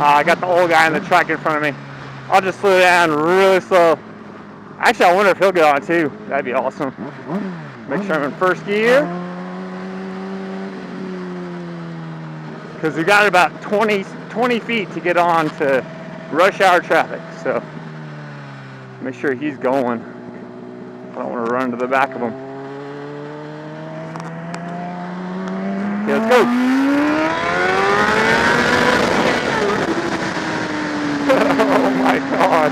I got the old guy in the truck in front of me. I'll just slow down really slow. Actually, I wonder if he'll get on too. That'd be awesome. Make sure I'm in first gear. Because we got about 20 feet to get on to rush hour traffic. So make sure he's going. I don't want to run to the back of him. Okay, let's go. Oh my God.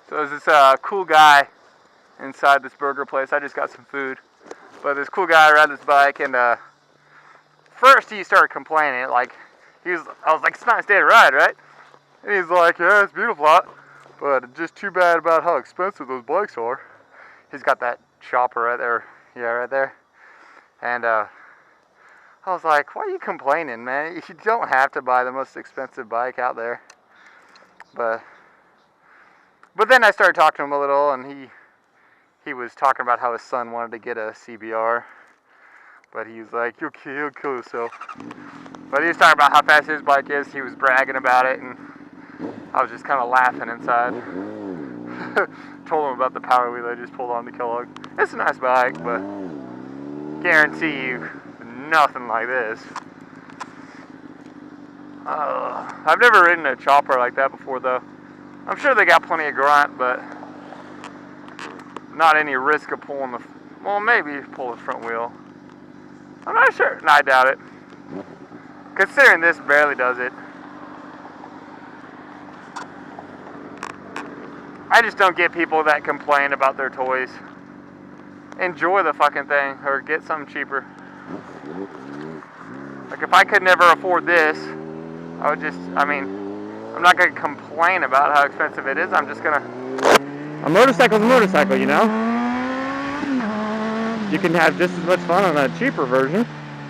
So there's this cool guy inside this burger place. I just got some food. But this cool guy rode this bike, and first he started complaining. Like, I was like, it's a nice day to ride, right? And he's like, yeah, it's beautiful out, but it's just too bad about how expensive those bikes are. He's got that chopper right there. Yeah, right there. And I was like, why are you complaining, man? You don't have to buy the most expensive bike out there. But then I started talking to him a little, and he was talking about how his son wanted to get a CBR. But he was like, he'll kill himself. But he was talking about how fast his bike is. He was bragging about it, and I was just kind of laughing inside. Told him about the Power Wheel I just pulled on the Kellogg. It's a nice bike, but guarantee you, nothing like this. I've never ridden a chopper like that before, though. I'm sure they got plenty of grunt, but not any risk of pulling the... Well, maybe pull the front wheel. I'm not sure. No, I doubt it. Considering this barely does it. I just don't get people that complain about their toys. Enjoy the fucking thing, or get something cheaper. Like, if I could never afford this, I would just, I'm not going to complain about how expensive it is. I'm just going to... A motorcycle's a motorcycle, you know? You can have just as much fun on a cheaper version.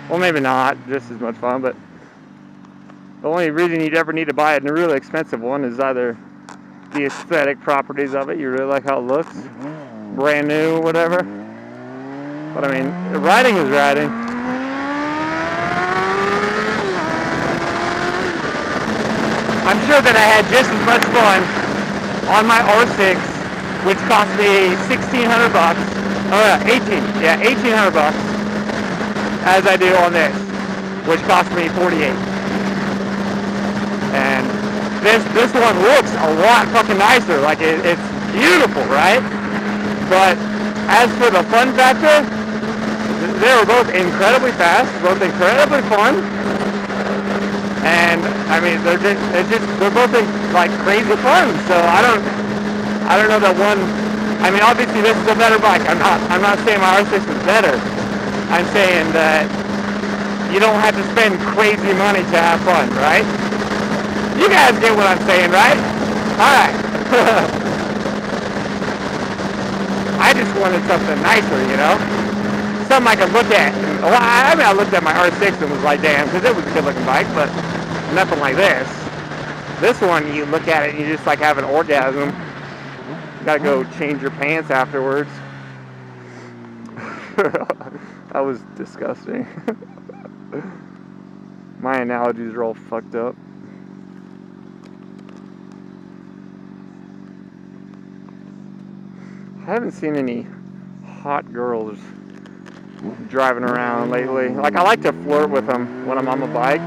Well, maybe not just as much fun, but the only reason you'd ever need to buy a really expensive one is either the aesthetic properties of it. You really like how it looks. Brand new, whatever. But I mean, riding is riding. I'm sure that I had just as much fun on my R6, which cost me $1,600 bucks. 1,800 bucks, as I do on this, which cost me 48. And this one looks a lot fucking nicer. Like it's beautiful, right? But as for the fun factor, they were both incredibly fast, both incredibly fun, and I mean they're both like crazy fun. So I don't know that one. I mean, obviously this is a better bike. I'm not saying my R6 is better. I'm saying that you don't have to spend crazy money to have fun, right? You guys get what I'm saying, right? Alright. I just wanted something nicer, you know? Something I could look at. Well, I looked at my R6 and was like, damn, because it was a good looking bike, but nothing like this. This one, you look at it and you just like have an orgasm. Gotta go change your pants afterwards. That was disgusting. My analogies are all fucked up. I haven't seen any hot girls driving around lately. Like, I like to flirt with them when I'm on the bike,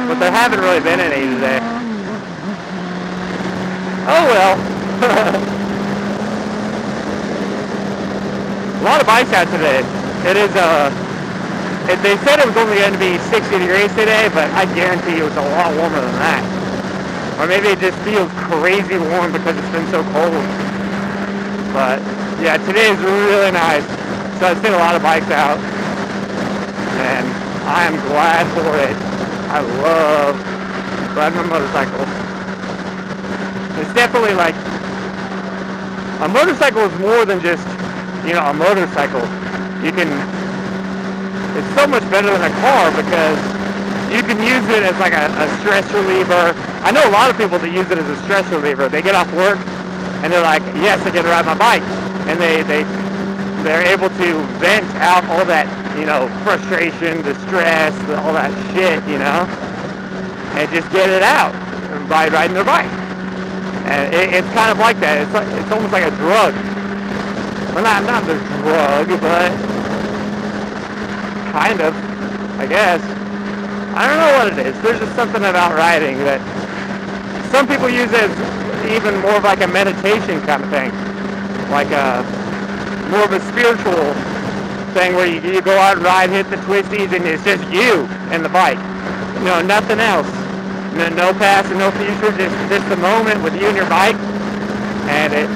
but there haven't really been any today. Oh well. A lot of bikes out today. It is they said it was only going to be 60 degrees today, but I guarantee it was a lot warmer than that. Or maybe it just feels crazy warm because it's been so cold. But yeah, today is really nice. So I've seen a lot of bikes out, and I am glad for it. I love riding my motorcycle. It's definitely like, a motorcycle is more than just, a motorcycle. It's so much better than a car because you can use it as like a stress reliever. I know a lot of people that use it as a stress reliever. They get off work and they're like, yes, I get to ride my bike. And they they're able to vent out all that, frustration, the stress, all that shit, and just get it out by riding their bike. And it's kind of like that. It's almost like a drug. Well, not the drug, but kind of, I guess. I don't know what it is. There's just something about riding that some people use it as even more of like a meditation kind of thing, like more of a spiritual thing where you go out and ride, hit the twisties, and it's just you and the bike. Nothing else. No past and no future, just the moment with you and your bike, and it's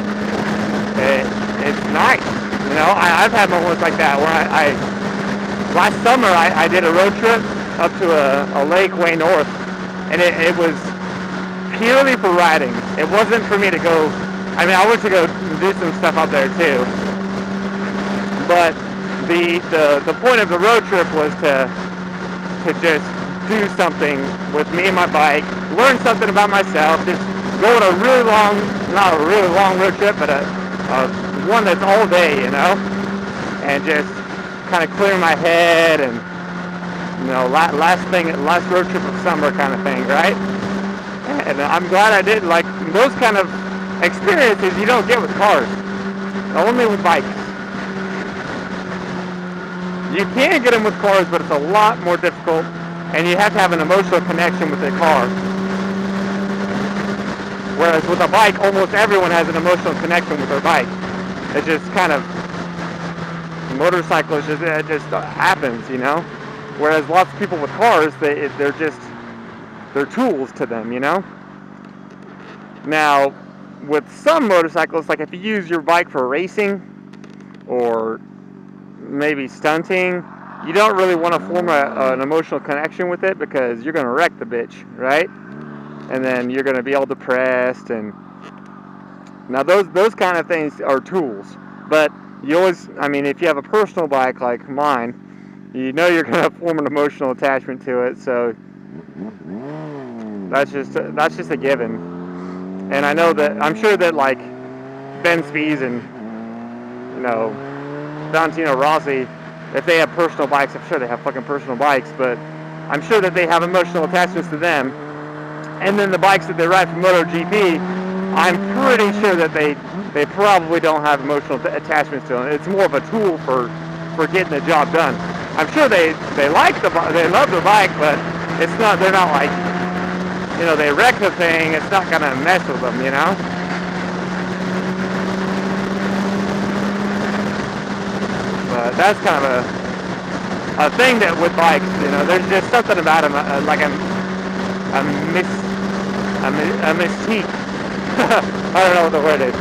nice. I've had moments like that where I last summer I did a road trip up to a lake way north, and it was purely for riding. It wasn't for me to go. I mean, I went to go do some stuff out there too, but the point of the road trip was to just do something with me and my bike, learn something about myself, just go on a really long, not a really long road trip, but a one that's all day, and just kind of clear my head, and last road trip of summer kind of thing, right? And I'm glad I did. Like, those kind of experiences you don't get with cars, only with bikes. You can get them with cars, but it's a lot more difficult, and you have to have an emotional connection with the car. Whereas with a bike, almost everyone has an emotional connection with their bike. It just kind of, motorcycles, it just happens, Whereas lots of people with cars, they're tools to them, Now, with some motorcycles, like if you use your bike for racing or maybe stunting, you don't really want to form an emotional connection with it, because you're going to wreck the bitch, right? And then you're going to be all depressed. And now those kind of things are tools. But you always, if you have a personal bike like mine, you're going to form an emotional attachment to it. So that's just a given. And I'm sure that like Ben Spies and Valentino Rossi, if they have personal bikes, I'm sure they have fucking personal bikes, but I'm sure that they have emotional attachments to them. And then the bikes that they ride for MotoGP, I'm pretty sure that they probably don't have emotional attachments to them. It's more of a tool for getting the job done. I'm sure they love the bike, but they're not like, they wreck the thing, it's not gonna mess with them, But that's kind of a thing that with bikes, there's just something about them, like a mystique. I don't know what the word is.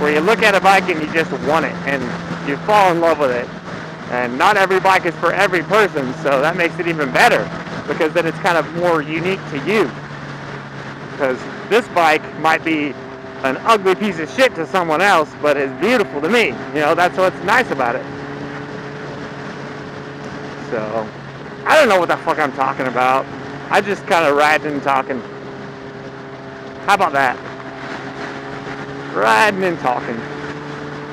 Where you look at a bike and you just want it, and you fall in love with it. And not every bike is for every person, so that makes it even better, because then it's kind of more unique to you. Because this bike might be an ugly piece of shit to someone else, but it's beautiful to me. That's what's nice about it. So, I don't know what the fuck I'm talking about. I just kind of riding and talking. How about that? Riding and talking.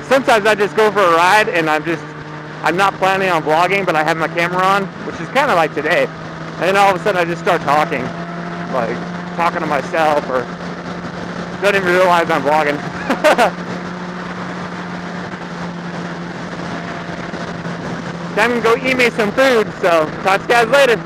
Sometimes I just go for a ride and I'm not planning on vlogging, but I have my camera on, which is kind of like today. And then all of a sudden I just start talking. Like, talking to myself, or don't even realize I'm vlogging. Time to go eat me some food, so talk to you guys later.